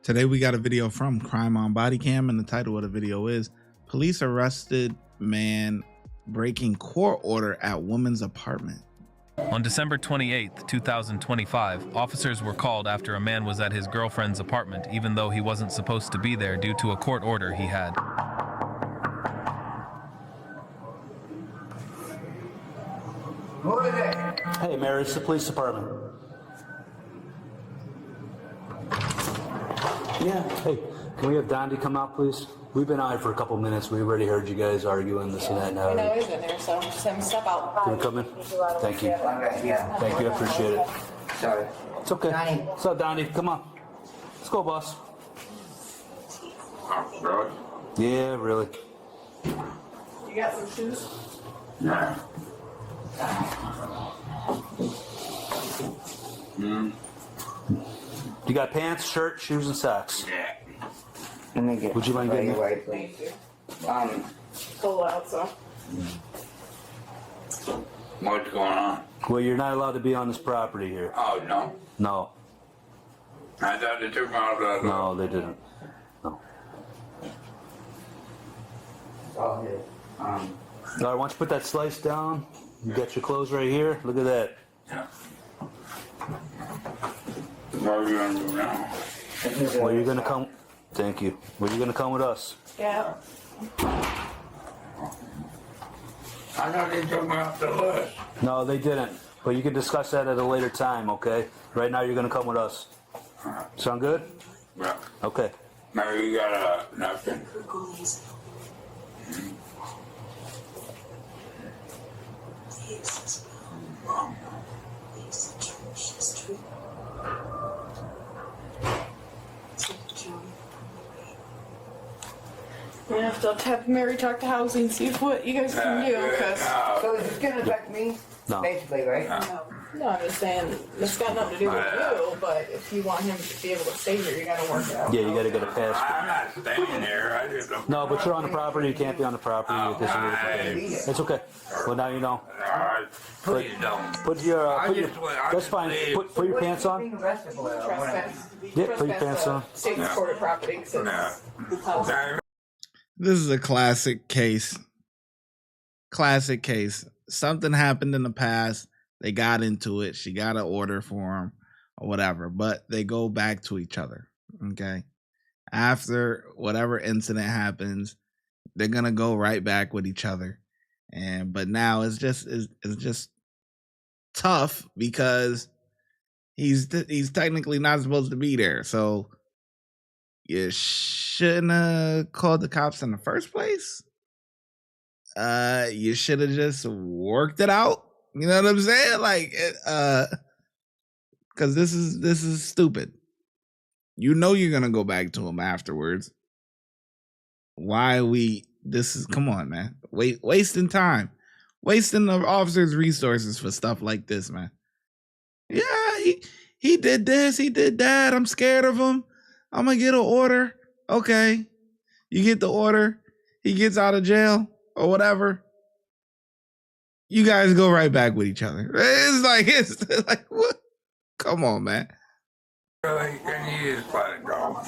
Today we got a video from Crime on Bodycam, and the title of the video is Police Arrested Man Breaking Court Order at Woman's Apartment. On December 28, 2025, officers were called after a man was at his girlfriend's apartment even though he wasn't supposed to be there due to a court order he had. Who is it? Hey, Mary, it's the police department. Yeah. Hey, can we have Dondi come out, please? We've been out here for a couple minutes. We already heard you guys arguing this and that. Now. I know he's in there, so just have him step out. Can we come in? Thank you. Yeah. Thank you. I appreciate it. Sorry. It's okay. Donnie. What's up, Dondi? Come on. Let's go, boss. Oh, really? Yeah, really. You got some shoes? Yeah. You got pants, shirt, shoes, and socks. Yeah. Let me get. Would you mind getting right, please? Pull out, so. What's going on? Well, you're not allowed to be on this property here. Oh, no. No. I thought they took me out of the... No, they didn't. No. All here. All right, why don't you put that slice down? You got your clothes right here. Look at that. Yeah. What are you going to do now? Well, you're gonna come. Thank you. Well, you're gonna come with us. Yeah. I thought they took me off the list. No, they didn't. But you can discuss that at a later time, okay? Right now, you're gonna come with us. Sound good? Yeah. Okay. Mary, you got a napkin? I have to have Mary talk to housing, see what you guys can do, because. So is this gonna affect me? No. Basically, right? No, I'm just saying, it's got nothing to do with you, but if you want him to be able to stay here, you gotta work it out. Yeah, you gotta get a pass. I'm not staying here. I just don't... No, but you're on the property. You can't be on the property. It's okay. Well, now you know. Please don't. Put your. I Put your just went- I that's just fine. leave. Put your pants on. Being arrested for it, or whatever. Trespass. Yeah, put your pants on. State supported property, because it's housing. Nah. This is a classic case. Classic case. Something happened in the past. They got into it. She got an order for him or whatever, but they go back to each other. Okay. After whatever incident happens, they're going to go right back with each other. But now it's just tough because he's technically not supposed to be there. So you shouldn't have called the cops in the first place. You should have just worked it out. You know what I'm saying? Like, because this is stupid. You know you're gonna go back to him afterwards. Why come on, man. Wasting time. Wasting the officer's resources for stuff like this, man. Yeah, he did this, he did that. I'm scared of him. I'm gonna get an order. Okay. You get the order. He gets out of jail or whatever. You guys go right back with each other. It's like what? Come on, man. Really? Can you just let it go?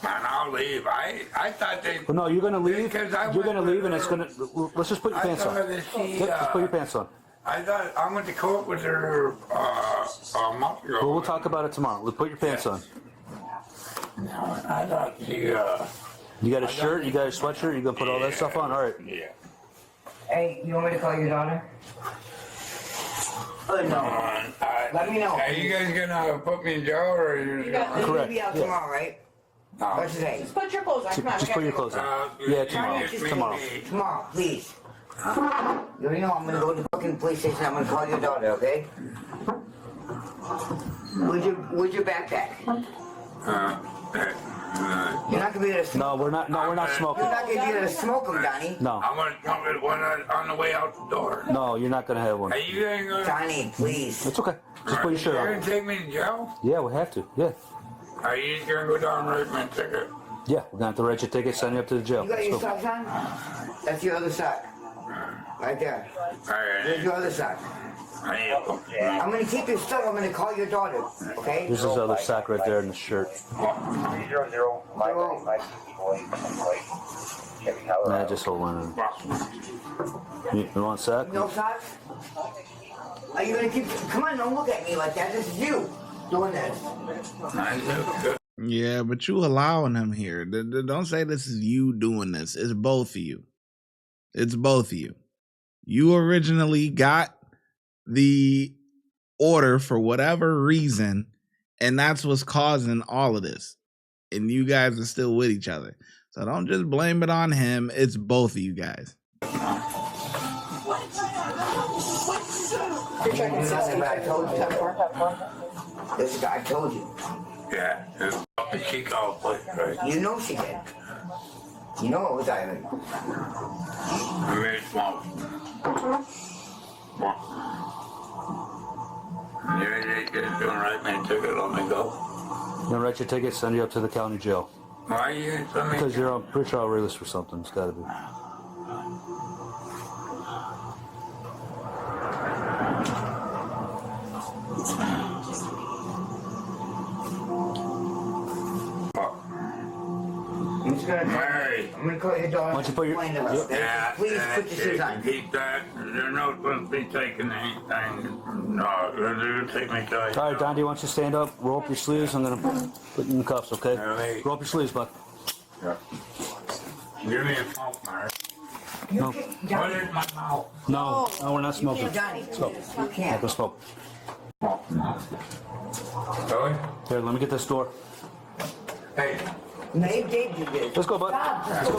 Man, I'll leave. I thought they... Well, no, you're gonna leave. Because I You're gonna went leave, and it's gonna. Let's just put your pants on. that she, Yep, just put your pants on. I thought I went to court with her a month ago. Well, we'll talk about it tomorrow. Let's put your pants on. I thought she, You got a shirt, you got a sweatshirt, you gonna put all that stuff on? All right. yeah. Hey, you want me to call your daughter? No. Let me know. Are you guys gonna put me in jail or are you got gonna... You're Correct. gonna be out Yeah. tomorrow, right? No. What's today? Just put your clothes on, come on. Just put your clothes on. Yeah, tomorrow. just Tomorrow. Tomorrow, please. You already know I'm gonna go to the fucking police station. I'm gonna call your daughter, okay? Where's your backpack? You're not gonna be able to smoke. No, we're not. No, we're not smoking. You're not gonna be able to smoke them, Donnie. No, I'm gonna come with one on the way out the door. no, you're not gonna have one. Are you guys gonna... Donnie, please. It's okay. Just put your shirt You're on. gonna take me to jail? Yeah, we have to. Yeah, Are you just gonna go down and write my ticket? yeah. We're gonna have to write your ticket, send you up to the jail. You got your Let's go. socks on? That's your other sock. Right there. Alright. There's your other sock. I'm gonna keep your stuff. I'm gonna call your daughter. Okay? There's this other sack right there in the shirt. 300, my boy. Nah, just hold on. You want a sack? No socks? Are you gonna keep? Come on, don't look at me like that. This is you doing this. Yeah, but you allowing him here. Don't say this is you doing this. It's both of you. It's both of you. You originally got the order for whatever reason, and that's what's causing all of this. And you guys are still with each other. So don't just blame it on him. It's both of you guys. You're checking 60. This guy told you. Yeah, she called police, right? You know she did. You know it was Ivan. Very small. You're doing right, man. Took it, let me go. Then write your ticket, send you up to the county jail. Why are you sending me? Because you're on pretrial release for something. It's got to be. I'm just gonna Mary. I'm gonna call your daughter. Why don't you put your- Complain about Yep. this. Yeah, Please put your shoes on. Keep that. They're not supposed to be taking anything. No, they're take me to. All right, Don, do you want you to stand up, roll up your sleeves? I'm going to put you in cuffs, okay? All right. Roll up your sleeves, bud. Give me a smoke, Mary. No. Put it in my mouth. No, no, we're not smoking. Johnny, Let's go. you Not can't. gonna smoke. Really? Here, let me get this door. Hey. Dave did this. Let's go, bud. Stop. Let's go.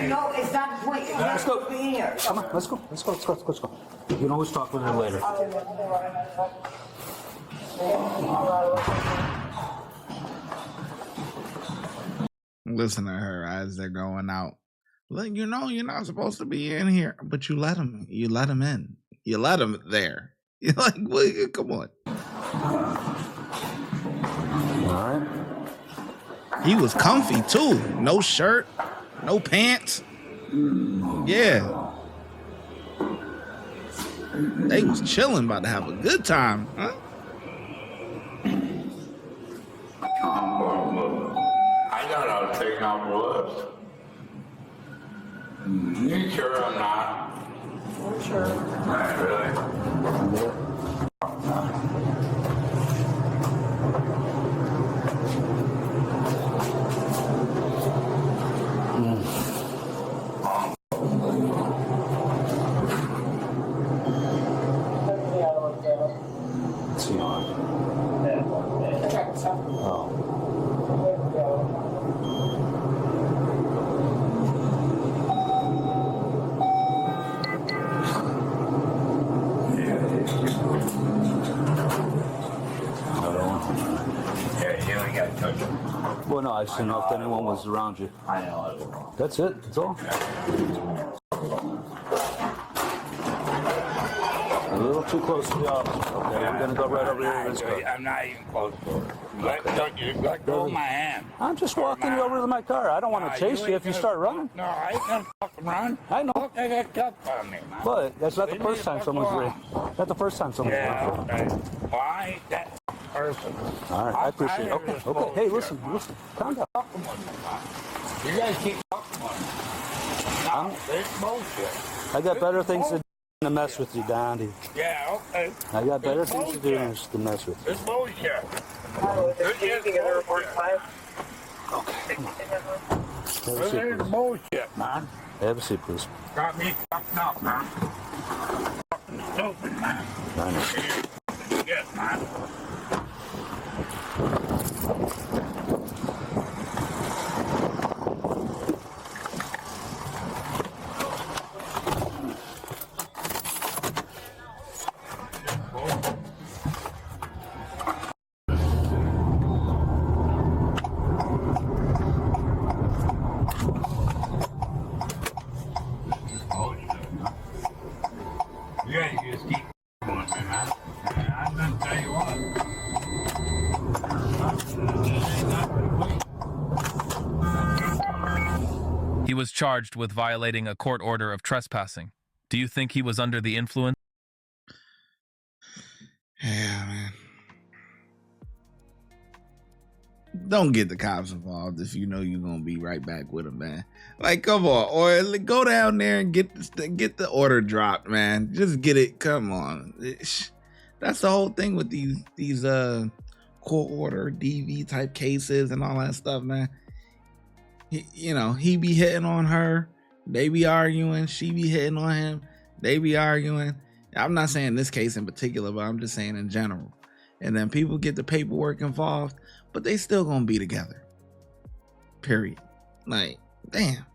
No, it's not the point. You're not Let's go. supposed to be in here. Come on, let's go. Let's go. Let's go. Let's go. You can always talk with her later. Listen to her as they're going out. Look, you know you're not supposed to be in here, but you let him. You let him in. You let him there. You're like, well, come on. All right. He was comfy too. No shirt, no pants. Yeah. They was chilling, about to have a good time, huh? I thought I was taking off the list. You sure I'm not? Sure. Not really. What's he on? Check stuff. Oh. Yeah, you ain't got to touch him. Well, no, I just didn't know if anyone was around you. I know. That's it. That's all. A little too close to the officer. Okay, we're gonna go right over here to this car. I'm not even close to it. Let go of my hand. I'm just walking you over to my car. I don't want to chase you if you start running. No, I ain't gonna fucking run. I know. Look, I got cuffs on me, man. But that's not the first time someone's ran. Not the first time someone's Yeah, run. okay. Well, I ain't that person. All right, I appreciate it. Okay, okay. Hey, listen, calm down. You guys keep talking about it. No, it's bullshit. I got better things to do than to mess with you, Donnie. Yeah, okay. I got better things to do than to mess with you. It's bullshit. Okay, come on. Have a seat, This is please. bullshit, man. Have a seat, please. Got me fucked up, man. Fucking stupid, man. I know. Shit, man. Yeah, you just keep going, man. I'm gonna tell you what. He was charged with violating a court order of trespassing. Do you think he was under the influence? Yeah, man. Don't get the cops involved if you know you're gonna be right back with them, man. Like, come on, or go down there and get the order dropped, man. Just get it. Come on. That's the whole thing with these court order DV type cases and all that stuff, man. He be hitting on her, they be arguing. She be hitting on him, they be arguing. I'm not saying this case in particular, but I'm just saying in general. And then people get the paperwork involved, but they still gonna be together. Period. Like, damn.